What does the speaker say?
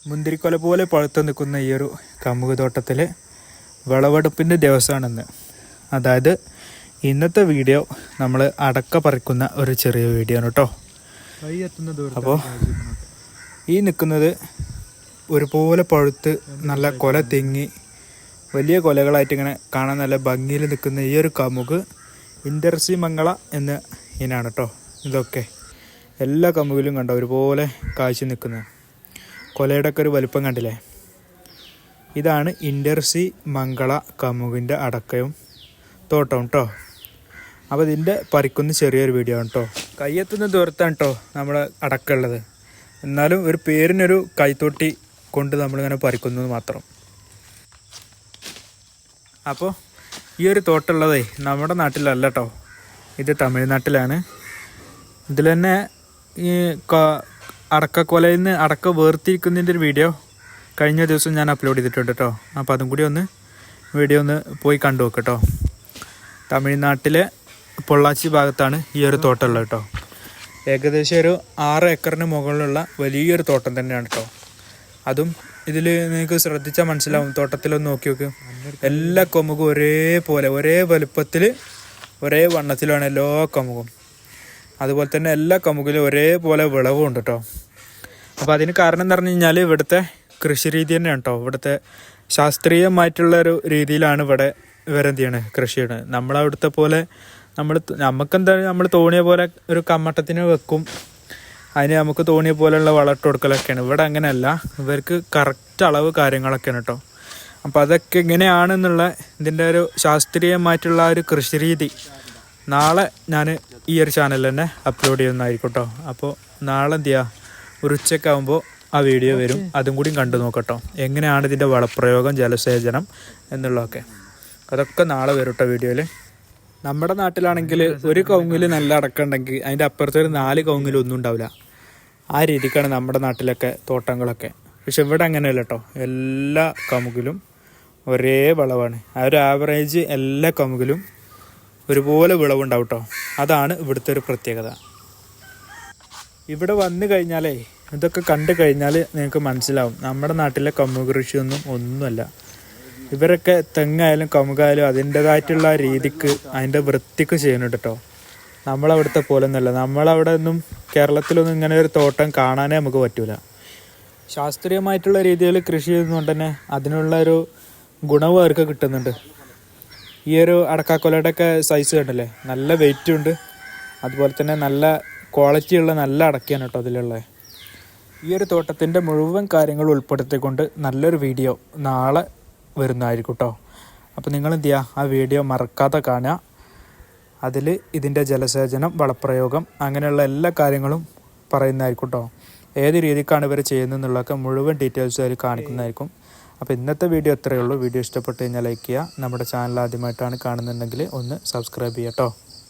മുന്തിരിക്കൊല പോലെ പഴുത്ത് നിൽക്കുന്ന ഈ ഒരു കമുക് തോട്ടത്തിൽ വിളവെടുപ്പിൻ്റെ ദിവസമാണെന്ന്. അതായത് ഇന്നത്തെ വീഡിയോ നമ്മൾ അടക്ക പറിക്കുന്ന ഒരു ചെറിയ വീഡിയോ ആണ് കേട്ടോ. അപ്പോൾ ഈ നിൽക്കുന്നത് ഒരുപോലെ പഴുത്ത് നല്ല കൊല തെങ്ങി വലിയ കൊലകളായിട്ട് ഇങ്ങനെ കാണാൻ നല്ല ഭംഗിയിൽ നിൽക്കുന്ന ഈ ഒരു കമുക് ഇൻഡർസി മംഗള എന്ന ഇനാണ് കേട്ടോ. ഇതൊക്കെ എല്ലാ കമുകിലും കണ്ടോ ഒരുപോലെ കാഴ്ച നിൽക്കുന്നത്. കൊലയുടെ ഒക്കെ ഒരു വലിപ്പം കണ്ടില്ലേ. ഇതാണ് ഇൻഡർസി മംഗള കമുകിൻ്റെ അടക്കയും തോട്ടം കേട്ടോ. അപ്പോൾ ഇതിൻ്റെ പറിക്കുന്ന ചെറിയൊരു വീഡിയോ ആണ് കേട്ടോ. കയ്യെത്തുന്ന ദൂരത്താണ് കേട്ടോ നമ്മുടെ അടക്ക ഉള്ളത്. എന്നാലും ഒരു പേരിനൊരു കൈത്തോട്ടി കൊണ്ട് നമ്മളിങ്ങനെ പറിക്കുന്നത് മാത്രം. അപ്പോൾ ഈ ഒരു തോട്ടമുള്ളതേ നമ്മുടെ നാട്ടിലല്ല കേട്ടോ, ഇത് തമിഴ്നാട്ടിലാണ്. ഇതിൽ തന്നെ ഈ അടക്കക്കൊലയിൽ നിന്ന് അടക്ക വേർതിരിക്കുന്നതിൻ്റെ ഒരു വീഡിയോ കഴിഞ്ഞ ദിവസം ഞാൻ അപ്ലോഡ് ചെയ്തിട്ടുണ്ട് കേട്ടോ. അപ്പോൾ അതും കൂടി വീഡിയോ ഒന്ന് പോയി കണ്ടു നോക്ക് കേട്ടോ. തമിഴ്നാട്ടിലെ പൊള്ളാച്ചി ഭാഗത്താണ് ഈ ഒരു തോട്ടം ഉള്ളത് കേട്ടോ. ഏകദേശം ഒരു 6 ഏക്കറിന് മുകളിലുള്ള വലിയൊരു തോട്ടം തന്നെയാണ് കേട്ടോ. അതും ഇതിൽ നിങ്ങൾക്ക് ശ്രദ്ധിച്ചാൽ മനസ്സിലാവും. തോട്ടത്തിലൊന്ന് നോക്കി നോക്ക്, എല്ലാ കൊമുകും ഒരേപോലെ ഒരേ വലുപ്പത്തിൽ ഒരേ വണ്ണത്തിലാണ് എല്ലാ കമുകും. അതുപോലെ തന്നെ എല്ലാ കമുകിലും ഒരേപോലെ വിളവും ഉണ്ട് കേട്ടോ. അപ്പോൾ അതിന് കാരണം എന്ന് പറഞ്ഞു കഴിഞ്ഞാൽ ഇവിടുത്തെ കൃഷി രീതി തന്നെയാണ് കേട്ടോ. ഇവിടുത്തെ ശാസ്ത്രീയമായിട്ടുള്ളൊരു രീതിയിലാണ് ഇവരെന്ത് ചെയ്യണത്, കൃഷിയാണ്. നമ്മളവിടുത്തെ പോലെ നമുക്കെന്താ നമ്മൾ തോന്നിയ പോലെ ഒരു കമ്മട്ടത്തിന് വെക്കും, അതിന് നമുക്ക് തോന്നിയ പോലെയുള്ള വളമിട്ട് കൊടുക്കലൊക്കെയാണ്. ഇവിടെ അങ്ങനെയല്ല, ഇവർക്ക് കറക്റ്റ് അളവ് കാര്യങ്ങളൊക്കെയാണ് കേട്ടോ. അപ്പോൾ അതൊക്കെ എങ്ങനെയാണെന്നുള്ള ഇതിൻ്റെ ഒരു ശാസ്ത്രീയമായിട്ടുള്ള ഒരു കൃഷി രീതി നാളെ ഞാൻ ഈ ഒരു ചാനലിൽ തന്നെ അപ്ലോഡ് ചെയ്യുന്നതായിരിക്കും കേട്ടോ. അപ്പോൾ നാളെ എന്ത് ചെയ്യുക, ഒരു ഉച്ചയ്ക്കാകുമ്പോൾ ആ വീഡിയോ വരും. അതും കൂടി കണ്ടു നോക്കട്ടോ, എങ്ങനെയാണ് ഇതിൻ്റെ വളപ്രയോഗം, ജലസേചനം എന്നുള്ളതൊക്കെ. അതൊക്കെ നാളെ വരും കേട്ടോ വീഡിയോയിൽ. നമ്മുടെ നാട്ടിലാണെങ്കിൽ ഒരു കവുങ്ങിൽ നല്ല അടക്കമുണ്ടെങ്കിൽ അതിൻ്റെ അപ്പുറത്ത് ഒരു 4 കവുങ്ങിൽ ഒന്നും ഉണ്ടാവില്ല. ആ രീതിക്കാണ് നമ്മുടെ നാട്ടിലൊക്കെ തോട്ടങ്ങളൊക്കെ. പക്ഷെ ഇവിടെ അങ്ങനെയല്ല കേട്ടോ, എല്ലാ കമുകിലും ഒരേ വിളവാണ്. ആ ഒരു ആവറേജ് എല്ലാ കമുകിലും ഒരുപോലെ വിളവുണ്ടാവും കേട്ടോ. അതാണ് ഇവിടുത്തെ ഒരു പ്രത്യേകത. ഇവിടെ വന്നു കഴിഞ്ഞാലേ ഇതൊക്കെ കണ്ടു കഴിഞ്ഞാൽ നിങ്ങൾക്ക് മനസ്സിലാവും നമ്മുടെ നാട്ടിലെ കമുക് കൃഷിയൊന്നും ഒന്നുമല്ല. ഇവരൊക്കെ തെങ്ങായാലും കമുകായാലും അതിൻ്റേതായിട്ടുള്ള രീതിക്ക് അതിൻ്റെ വൃത്തിക്ക് ചെയ്യുന്നുണ്ട് കേട്ടോ. നമ്മളവിടുത്തെ പോലെ ഒന്നുമല്ല. നമ്മളവിടെ ഒന്നും കേരളത്തിലൊന്നും ഇങ്ങനെ ഒരു തോട്ടം കാണാനേ നമുക്ക് പറ്റൂല. ശാസ്ത്രീയമായിട്ടുള്ള രീതിയിൽ കൃഷി ചെയ്യുന്നതുകൊണ്ട് തന്നെ അതിനുള്ള ഒരു ഗുണവും അവർക്ക് കിട്ടുന്നുണ്ട്. ഈ ഒരു അടക്കാക്കൊലയുടെ ഒക്കെ സൈസ് കണ്ടല്ലേ, നല്ല വെയിറ്റും ഉണ്ട്. അതുപോലെ തന്നെ നല്ല ക്വാളിറ്റിയുള്ള നല്ല അടക്കയാണ് കേട്ടോ അതിലുള്ളത്. ഈ ഒരു തോട്ടത്തിൻ്റെ മുഴുവൻ കാര്യങ്ങൾ ഉൾപ്പെടുത്തിക്കൊണ്ട് നല്ലൊരു വീഡിയോ നാളെ വരുന്നതായിരിക്കും കേട്ടോ. അപ്പോൾ നിങ്ങൾ എന്ത് ചെയ്യുക, ആ വീഡിയോ മറക്കാതെ കാണുക. അതിൽ ഇതിൻ്റെ ജലസേചനം, വളപ്രയോഗം അങ്ങനെയുള്ള എല്ലാ കാര്യങ്ങളും പറയുന്നതായിരിക്കും കേട്ടോ. ഏത് രീതിക്കാണ് ഇവർ ചെയ്യുന്നതെന്നുള്ളതൊക്കെ മുഴുവൻ ഡീറ്റെയിൽസ് അതിൽ കാണിക്കുന്നതായിരിക്കും. അപ്പോൾ ഇന്നത്തെ വീഡിയോ ഇത്രയേ ഉള്ളൂ. വീഡിയോ ഇഷ്ടപ്പെട്ട് കഴിഞ്ഞാൽ ലൈക്ക് ചെയ്യുക. നമ്മുടെ ചാനൽ ആദ്യമായിട്ടാണ് കാണുന്നുണ്ടെങ്കിൽ ഒന്ന് സബ്സ്ക്രൈബ് ചെയ്യുക കേട്ടോ.